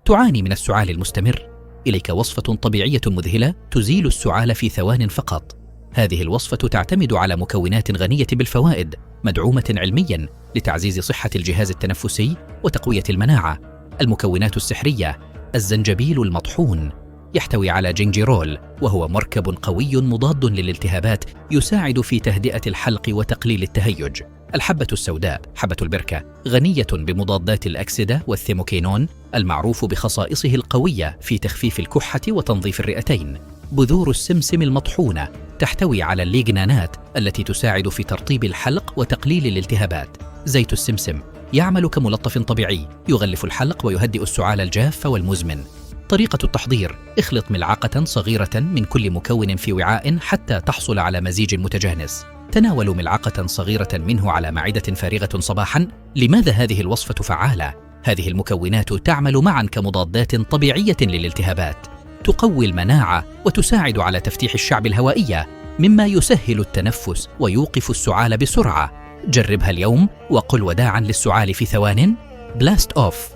تعاني من السعال المستمر؟ إليك وصفة طبيعية مذهلة تزيل السعال في ثوان فقط. هذه الوصفة تعتمد على مكونات غنية بالفوائد مدعومة علمياً لتعزيز صحة الجهاز التنفسي وتقوية المناعة. المكونات السحرية: الزنجبيل المطحون، يحتوي على جينجيرول، وهو مركب قوي مضاد للالتهابات يساعد في تهدئة الحلق وتقليل التهيج. الحبة السوداء، حبة البركة، غنية بمضادات الأكسدة والثيموكينون المعروف بخصائصه القوية في تخفيف الكحة وتنظيف الرئتين. بذور السمسم المطحونة تحتوي على الليجنانات التي تساعد في ترطيب الحلق وتقليل الالتهابات. زيت السمسم يعمل كملطف طبيعي يغلف الحلق ويهدئ السعال الجاف والمزمن. طريقة التحضير: اخلط ملعقة صغيرة من كل مكون في وعاء حتى تحصل على مزيج متجانس. تناولوا ملعقة صغيرة منه على معدة فارغة صباحاً. لماذا هذه الوصفة فعالة؟ هذه المكونات تعمل معاً كمضادات طبيعية للالتهابات، تقوي المناعة وتساعد على تفتيح الشعب الهوائية، مما يسهل التنفس ويوقف السعال بسرعة. جربها اليوم وقل وداعاً للسعال في ثوان. بلاست أوف.